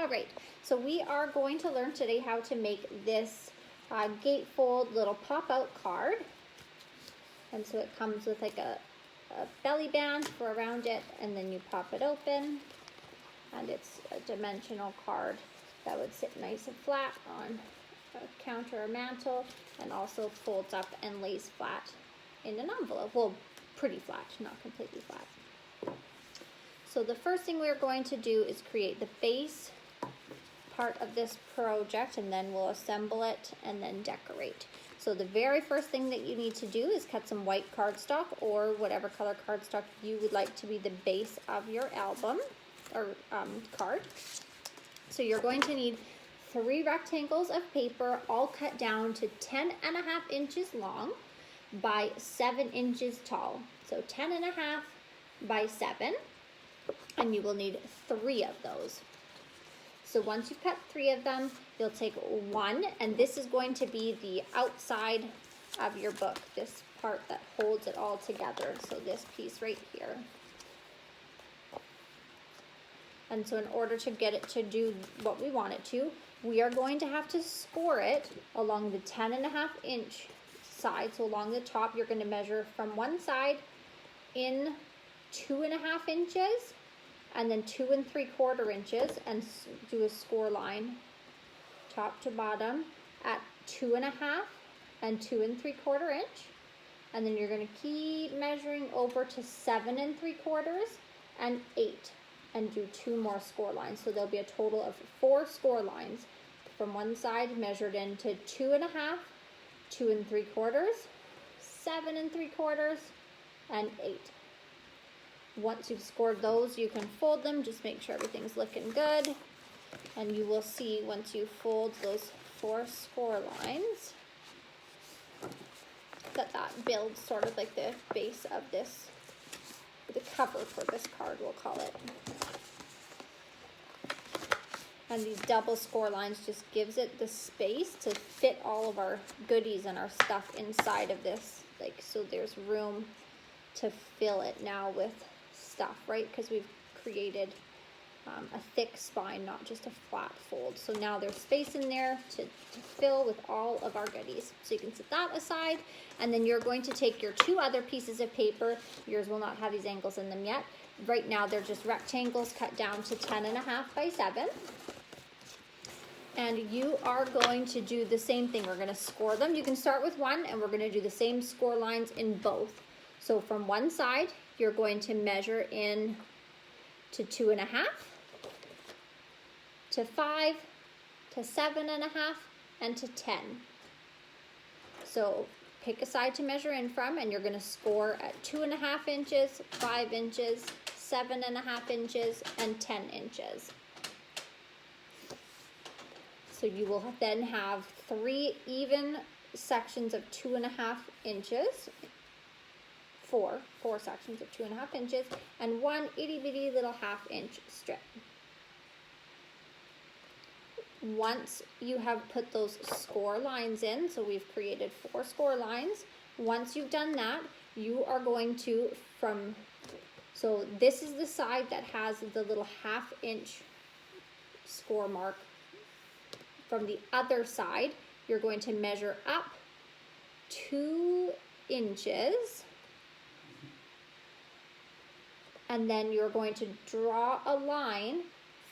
All right, so we are going to learn today how to make this gatefold little pop-out card. And so it comes with like a belly band for around it, and then you pop it open, and it's a dimensional card that would sit nice and flat on a counter or mantle, and also folds up and lays flat in an envelope. Well, pretty flat, not completely flat. So the first thing we're going to do is create the base part of this project, and then we'll assemble it and then decorate. So the very first thing that you need to do is cut some white cardstock, or whatever color cardstock you would like to be the base of your album or card. So you're going to need 3 rectangles of paper, all cut down to 10.5 inches long by 7 inches tall. So 10.5 by 7, and you will need 3 of those. So once you've cut 3 of them, you'll take 1, and this is going to be the outside of your book, this part that holds it all together. So this piece right here. And so in order to get it to do what we want it to, we are going to have to score it along the 10.5 inch side. So along the top, you're going to measure from one side in 2.5 inches, and then 2 3/4 inches, and do a score line top to bottom at 2.5 and 2 3/4 inch. And then you're going to keep measuring over to 7 3/4 and 8, and do 2 more score lines. So there'll be a total of 4 score lines from one side measured into 2.5, 2 3/4, 7 3/4, and 8. Once you've scored those, you can fold them. Just make sure everything's looking good. And you will see once you fold those 4 score lines that builds sort of like the base of this, the cover for this card, we'll call it. And these double score lines just gives it the space to fit all of our goodies and our stuff inside of this. Like, so there's room to fill it now with stuff, right? Because we've created a thick spine, not just a flat fold. So now there's space in there to fill with all of our goodies. So you can set that aside, and then you're going to take your 2 other pieces of paper. Yours will not have these angles in them yet. Right now they're just rectangles cut down to 10.5 by 7. And you are going to do the same thing. We're going to score them. You can start with 1, and we're going to do the same score lines in both. So from one side, you're going to measure in to 2.5, to 5, to 7.5, and to 10. So pick a side to measure in from, and you're going to score at 2.5 inches, 5 inches, 7.5 inches, and 10 inches. So you will then have 3 even sections of 2.5 inches, 4 sections of 2.5 inches, and 1 itty bitty little 1/2 inch strip. Once you have put those score lines in, so we've created 4 score lines, once you've done that, you are going to, so this is the side that has the little 1/2 inch score mark. From the other side, you're going to measure up 2 inches, and then you're going to draw a line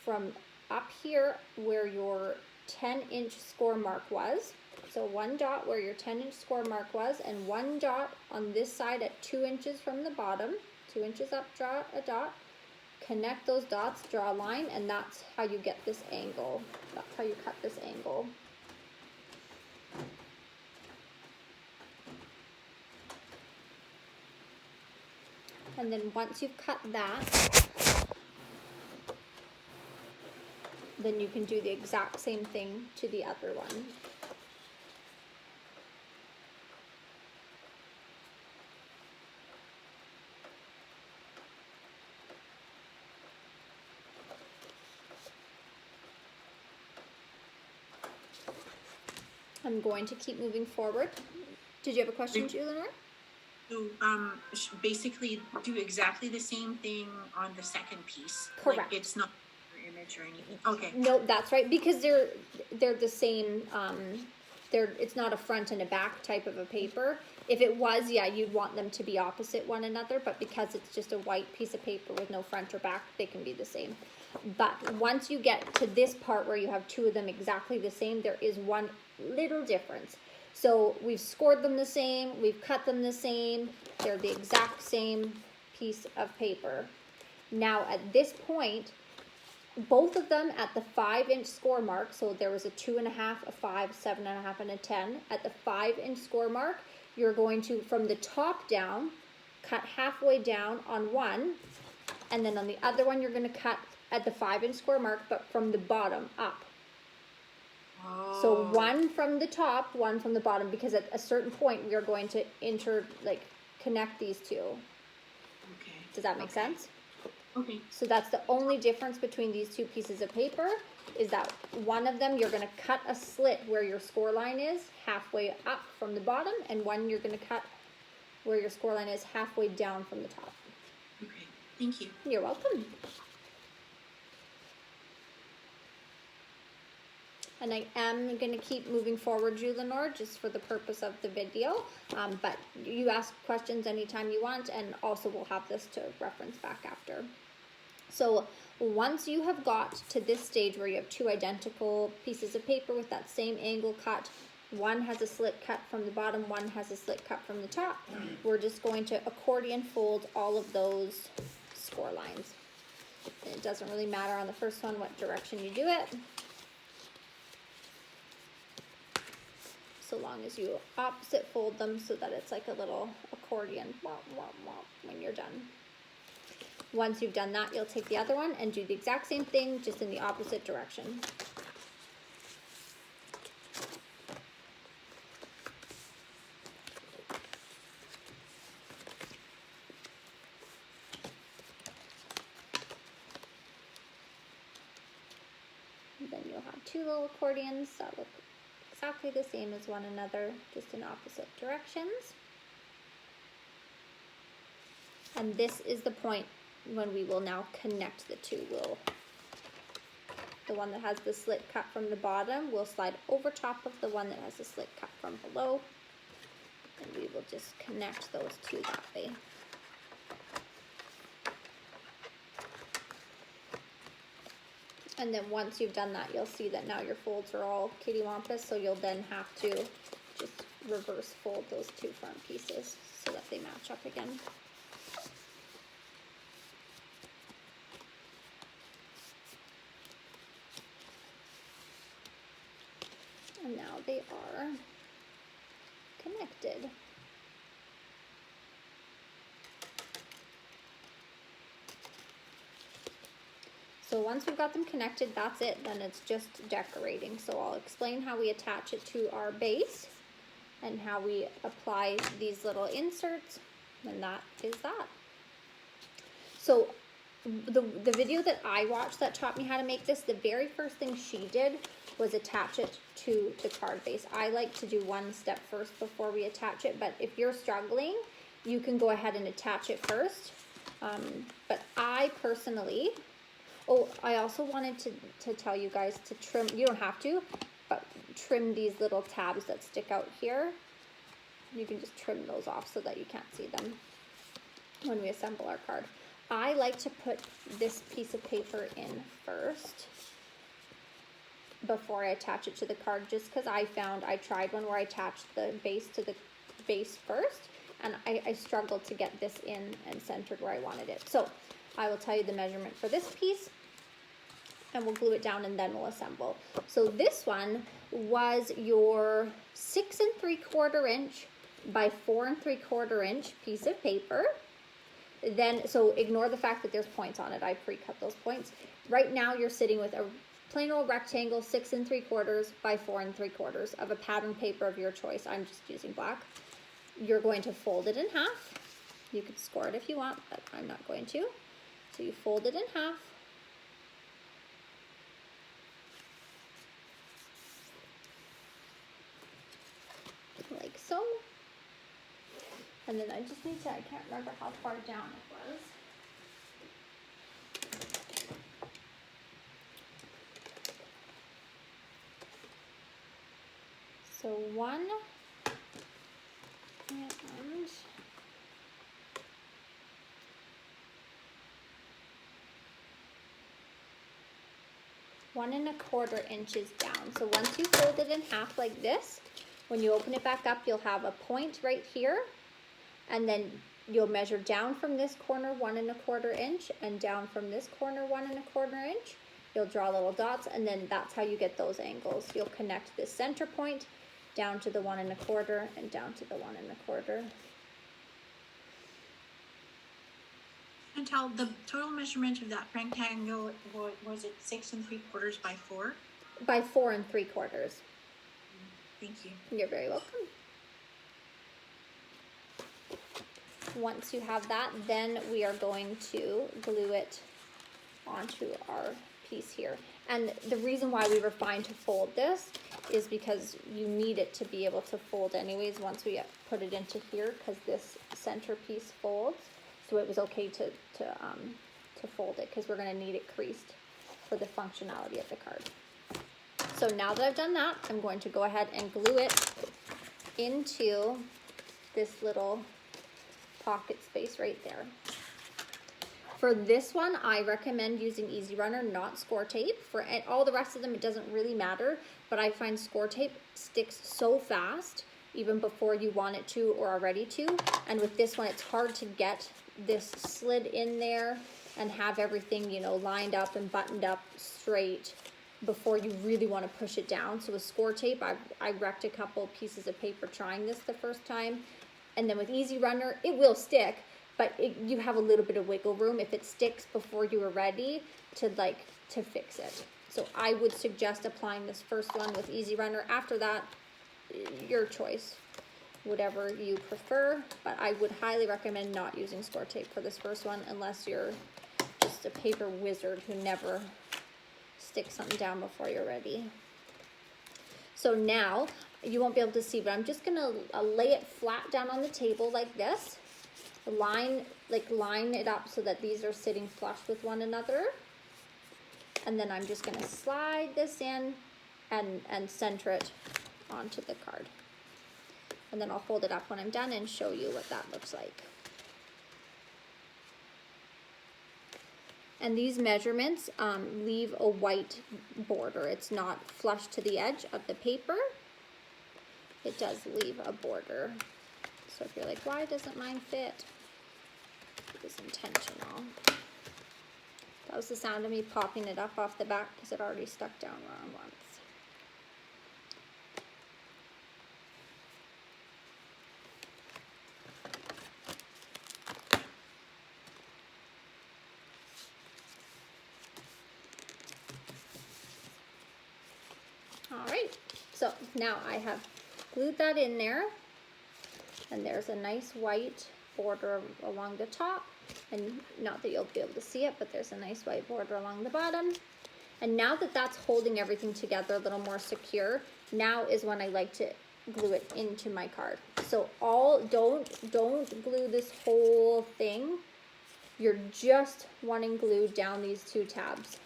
from up here where your 10-inch score mark was. So 1 dot where your 10-inch score mark was, and 1 dot on this side at 2 inches from the bottom. 2 inches up, draw a dot. Connect those dots, draw a line, and that's how you get this angle. That's how you cut this angle. And then once you've cut that, then you can do the exact same thing to the other one. I'm going to keep moving forward. Did you have a question, Lenore? So basically do exactly the same thing on the second piece. Correct. Like it's not edge or anything. Okay. No, that's right, because they're the same. It's not a front and a back type of a paper. If it was, yeah, you'd want them to be opposite one another, but because it's just a white piece of paper with no front or back, they can be the same. But once you get to this part where you have two of them exactly the same, there is one little difference. So we've scored them the same, we've cut them the same, they're the exact same piece of paper. Now at this point, both of them at the 5-inch score mark, so there was a 2.5, a 5, 7.5, and a 10. At the 5-inch score mark, you're going to, from the top down, cut halfway down on one, and then on the other one, you're going to cut at the 5-inch score mark, but from the bottom up. Oh. So one from the top, one from the bottom, because at a certain point, we are going to connect these two. Okay. Does that make sense? Okay. So that's the only difference between these two pieces of paper, is that one of them you're going to cut a slit where your score line is halfway up from the bottom, and one you're going to cut where your score line is halfway down from the top. Okay, thank you. You're welcome. And I am going to keep moving forward, Lenore, just for the purpose of the video. But you ask questions anytime you want, and also we'll have this to reference back after. So once you have got to this stage where you have two identical pieces of paper with that same angle cut, one has a slit cut from the bottom, one has a slit cut from the top, we're just going to accordion fold all of those score lines. And it doesn't really matter on the first one what direction you do it, so long as you opposite fold them so that it's like a little accordion when you're done. Once you've done that, you'll take the other one and do the exact same thing, just in the opposite direction. And then you'll have two little accordions that look exactly the same as one another, just in opposite directions. And this is the point when we will now connect the two. The one that has the slit cut from the bottom will slide over top of the one that has the slit cut from below, and we will just connect those two that way. And then once you've done that, you'll see that now your folds are all kittywampus, so you'll then have to just reverse fold those two front pieces so that they match up again. And now they are connected. So once we've got them connected, that's it. Then it's just decorating. So I'll explain how we attach it to our base and how we apply these little inserts, and that is that. So the video that I watched that taught me how to make this, the very first thing she did was attach it to the card base. I like to do one step first before we attach it, but if you're struggling, you can go ahead and attach it first. But I personally, I also wanted to tell you guys to trim, you don't have to, but trim these little tabs that stick out here. You can just trim those off so that you can't see them when we assemble our card. I like to put this piece of paper in first before I attach it to the card, just because I tried one where I attached the base to the base first, and I struggled to get this in and centered where I wanted it. So I will tell you the measurement for this piece, and we'll glue it down and then we'll assemble. So this one was your 6 3/4 inch by 4 3/4 inch piece of paper. Then, so ignore the fact that there's points on it. I pre-cut those points. Right now you're sitting with a plain old rectangle 6 3/4 by 4 3/4 of a pattern paper of your choice. I'm just using black. You're going to fold it in half. You could score it if you want, but I'm not going to. So you fold it in half. Like so. And then I just need to, I can't remember how far down it was. So 1 and 1¼ inches down. So once you fold it in half like this, when you open it back up, you'll have a point right here, and then you'll measure down from this corner 1¼ inch and down from this corner 1¼ inch. You'll draw little dots, and then that's how you get those angles. You'll connect this center point down to the 1¼ and down to the 1¼ Chantal, the total measurement of that rectangle, was it 6 3/4 by 4? by 4 3/4. Thank you. You're very welcome. Once you have that, then we are going to glue it onto our piece here. And the reason why we were fine to fold this is because you need it to be able to fold anyways once we put it into here, because this center piece folds. So it was okay to fold it because we're going to need it creased for the functionality of the card. So now that I've done that, I'm going to go ahead and glue it into this little pocket space right there. For this one, I recommend using Easy Runner, not score tape. For all the rest of them, it doesn't really matter, but I find score tape sticks so fast, even before you want it to or are ready to. And with this one, it's hard to get this slid in there and have everything, you know, lined up and buttoned up straight before you really want to push it down. So with score tape, I wrecked a couple pieces of paper trying this the first time. And then with Easy Runner, it will stick, but you have a little bit of wiggle room if it sticks before you are ready to fix it. So I would suggest applying this first one with Easy Runner. After that, your choice, whatever you prefer, but I would highly recommend not using score tape for this first one unless you're just a paper wizard who never sticks something down before you're ready. So now, you won't be able to see, but I'm just gonna lay it flat down on the table like this. Line it up so that these are sitting flush with one another. And then I'm just gonna slide this in and center it onto the card. And then I'll fold it up when I'm done and show you what that looks like. And these measurements leave a white border. It's not flush to the edge of the paper. It does leave a border. So if you're like, why doesn't mine fit? It was intentional. That was the sound of me popping it up off the back because it already stuck down wrong once. All right, so now I have glued that in there, and there's a nice white border along the top, and not that you'll be able to see it, but there's a nice white border along the bottom. And now that that's holding everything together a little more secure, now is when I like to glue it into my card. So don't glue this whole thing. You're just wanting glue down these two tabs.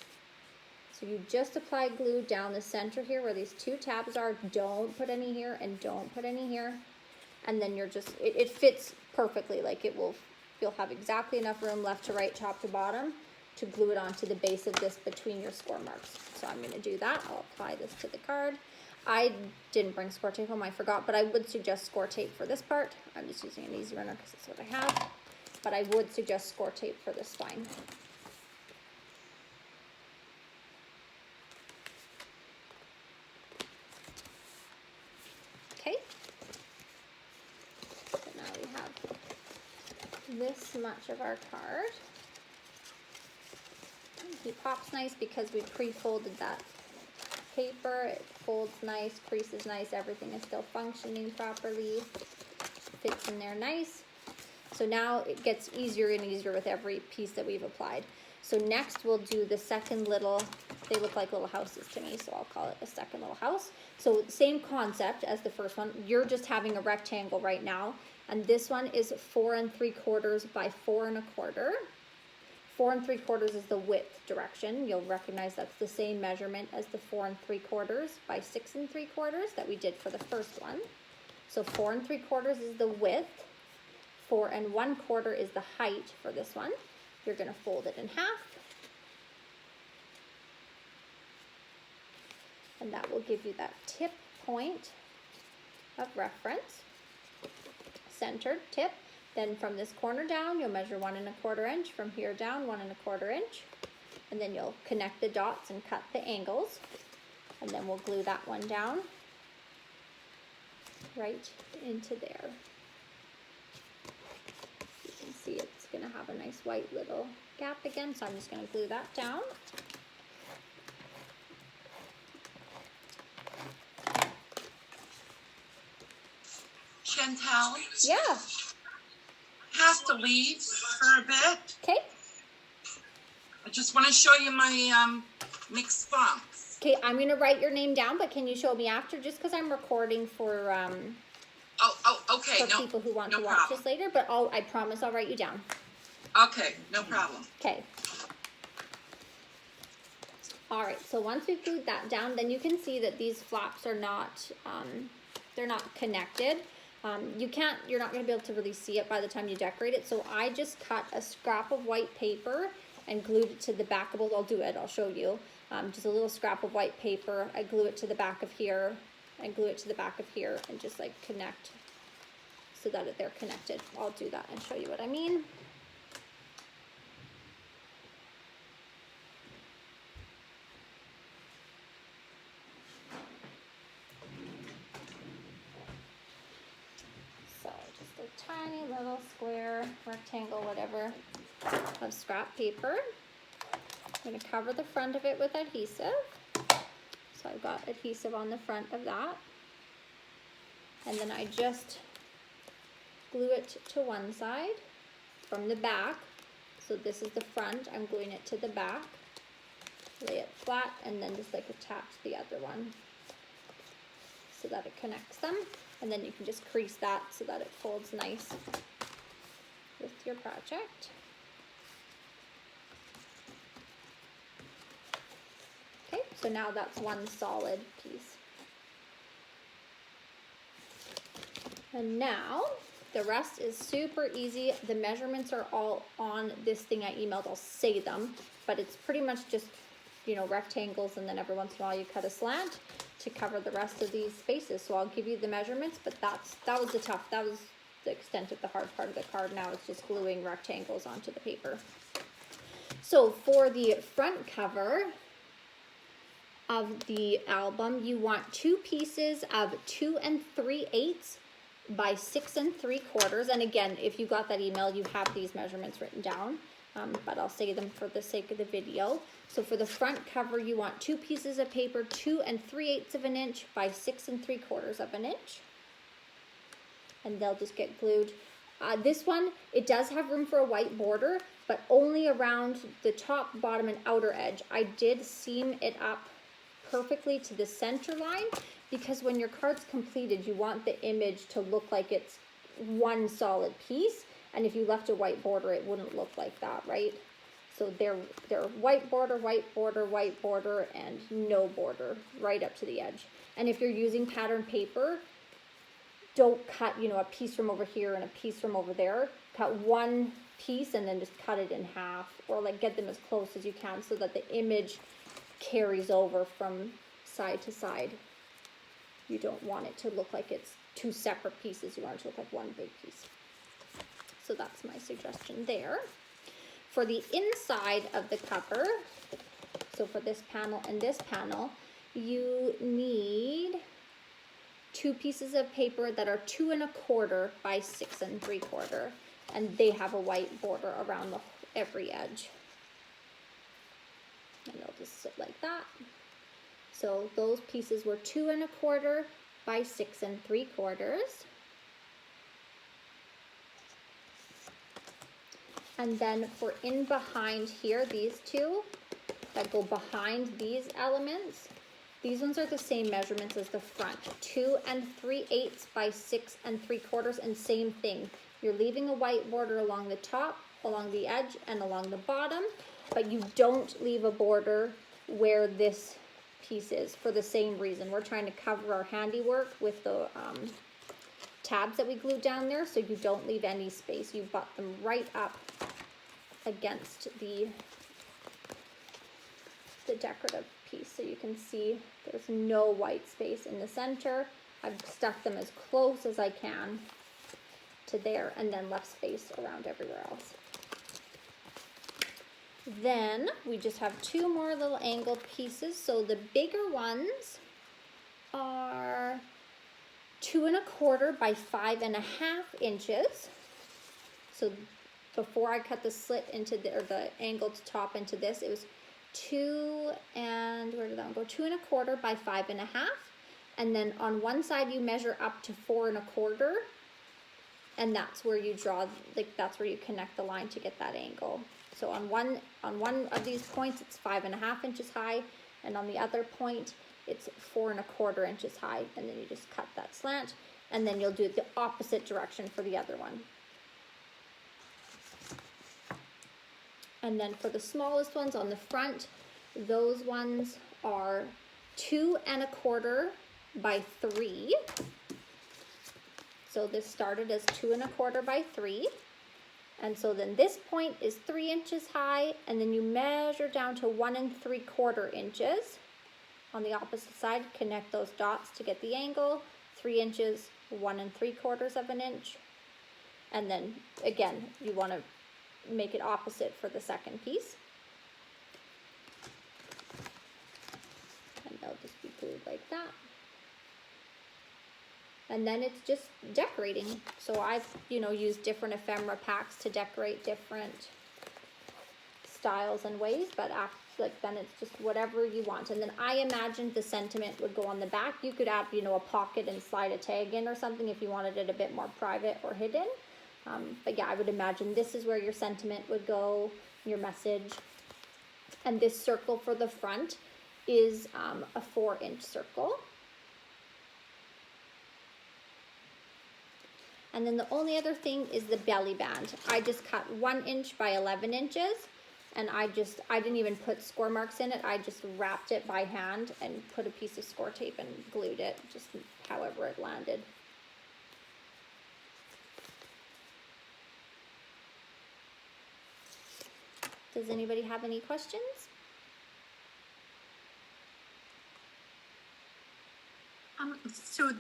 So you just apply glue down the center here where these two tabs are. Don't put any here and don't put any here. And then you're just, it fits perfectly. Like you'll have exactly enough room left to right, top to bottom to glue it onto the base of this between your score marks. So I'm gonna do that. I'll apply this to the card. I didn't bring score tape home, I forgot, but I would suggest score tape for this part. I'm just using an Easy Runner because that's what I have. But I would suggest score tape for this spine. Okay. So now we have this much of our card. He pops nice because we pre-folded that paper. It folds nice, creases nice, everything is still functioning properly. Fits in there nice. So now it gets easier and easier with every piece that we've applied. So next we'll do the second little, they look like little houses to me, so I'll call it a second little house. So same concept as the first one. You're just having a rectangle right now. And this one is 4 3/4 by 4 1/4. 4 3/4 is the width direction. You'll recognize that's the same measurement as the 4 3/4 by 6 3/4 that we did for the first one. So 4 3/4 is the width, 4 1/4 is the height for this one. You're going to fold it in half. And that will give you that tip point of reference, centered tip. Then from this corner down, you'll measure 1 1/4 inch. From here down, 1 1/4 inch. And then you'll connect the dots and cut the angles. And then we'll glue that one down right into there. You can see it's going to have a nice white little gap again, so I'm just going to glue that down. Chantel, Yeah. have to leave for a bit. Okay. I just want to show you my mixed box. Okay, I'm going to write your name down, but can you show me after? Just because I'm recording for Okay. for people who want no to watch problem. this later, but I promise I'll write you down. Okay, no problem. Okay. All right, so once we've glued that down, then you can see that these flaps are not, they're not connected. You're not going to be able to really see it by the time you decorate it. So I just cut a scrap of white paper and glued it to the back of, I'll do it, I'll show you. Just a little scrap of white paper. I glue it to the back of here and glue it to the back of here and just like connect so that they're connected. I'll do that and show you what I mean. So just a tiny little square, rectangle, whatever, of scrap paper. I'm going to cover the front of it with adhesive. So I've got adhesive on the front of that. And then I just glue it to one side from the back. So this is the front, I'm gluing it to the back. Lay it flat and then just like attach the other one so that it connects them. And then you can just crease that so that it folds nice with your project. Okay, so now that's one solid piece. And now the rest is super easy. The measurements are all on this thing I emailed. I'll say them, but it's pretty much just, you know, rectangles, and then every once in a while you cut a slant to cover the rest of these spaces. So I'll give you the measurements, but that was the extent of the hard part of the card. Now it's just gluing rectangles onto the paper. So for the front cover of the album, you want 2 pieces of 2 3/8 by 6 3/4. And again, if you got that email, you have these measurements written down, but I'll say them for the sake of the video. So for the front cover, you want 2 pieces of paper, 2 3/8 of an inch by 6 3/4 of an inch. And they'll just get glued. This one, it does have room for a white border, but only around the top, bottom, and outer edge. I did seam it up perfectly to the center line, because when your card's completed, you want the image to look like it's one solid piece, and if you left a white border, it wouldn't look like that, right? So they're white border, white border, white border, and no border right up to the edge. And if you're using pattern paper, don't cut, you know, a piece from over here and a piece from over there. Cut one piece and then just cut it in half, or like get them as close as you can so that the image carries over from side to side. You don't want it to look like it's 2 separate pieces. You want it to look like one big piece. So that's my suggestion there. For the inside of the cover, so for this panel and this panel, you need 2 pieces of paper that are 2 1/4 by 6 3/4, and they have a white border around every edge. And they'll just sit like that. So those pieces were 2 1/4 by 6 3/4. And then for in behind here, these 2 that go behind these elements, these ones are the same measurements as the front. 2 3/8 by 6 3/4, and same thing. You're leaving a white border along the top, along the edge and along the bottom, but you don't leave a border where this piece is for the same reason. We're trying to cover our handiwork with the tabs that we glued down there, so you don't leave any space. You butt them right up against the decorative piece, so you can see there's no white space in the center. I've stuck them as close as I can to there, and then left space around everywhere else. Then we just have two more little angled pieces. So the bigger ones are 2 1/4 by 5 1/2 inches. So before I cut the slit into the, or the angled top into this, it was 2 and, where did that one go? 2 1/4 by 5 1/2. And then on one side you measure up to 4 1/4. And that's where you draw, like that's where you connect the line to get that angle. So on one of these points, it's 5 1/2 inches high, and on the other point, it's 4 1/4 inches high, and then you just cut that slant, and then you'll do it the opposite direction for the other one. And then for the smallest ones on the front, those ones are 2 1/4 by 3. So this started as 2 1/4 by 3. And so then this point is 3 inches high, and then you measure down to 1 3/4 inches. On the opposite side, connect those dots to get the angle, 3 inches, 1 3/4 of an inch. And then again, you want to make it opposite for the second piece. And they'll just be glued like that. And then it's just decorating. So I've, used different ephemera packs to decorate different styles and ways, but then it's just whatever you want. And then I imagined the sentiment would go on the back. You could add, a pocket and slide a tag in or something if you wanted it a bit more private or hidden. But yeah, I would imagine this is where your sentiment would go, your message. And this circle for the front is a 4-inch circle. And then the only other thing is the belly band. I just cut 1 inch by 11 inches, and I didn't even put score marks in it. I just wrapped it by hand and put a piece of score tape and glued it, just however it landed. Does anybody have any questions? So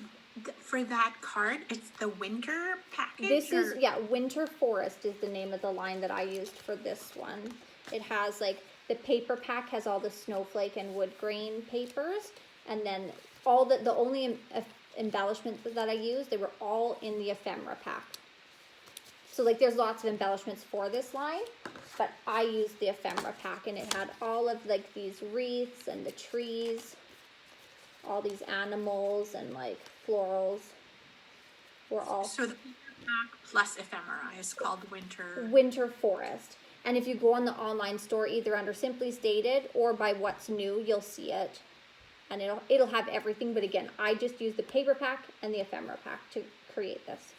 for that card, it's the winter package? This is, Winter Forest is the name of the line that I used for this one. It has the paper pack has all the snowflake and wood grain papers, and then all the only embellishments that I used, they were all in the ephemera pack. So there's lots of embellishments for this line, but I used the ephemera pack, and it had all of these wreaths and the trees, all these animals and florals were all. So the pack plus ephemera is called Winter Forest. And if you go on the online store, either under Simply Stated or by What's New, you'll see it. And it'll have everything, but again, I just used the paper pack and the ephemera pack to create this.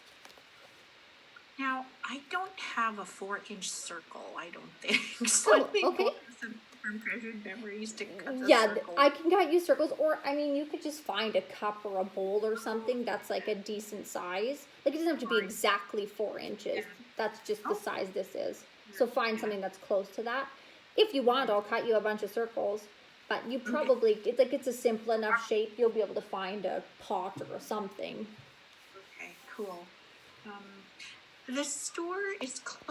Now, I don't have a 4-inch circle, I don't think. So okay. From Treasured Memories to cut the circle. I can cut you circles, or you could just find a cup or a bowl or something that's a decent size. It doesn't have to be exactly 4 inches. Yeah. That's just the size this is. So find something that's close to that. If you want, I'll cut you a bunch of circles, but you probably, it's a simple enough shape, you'll be able to find a pot or something. Okay, cool. The store is closed.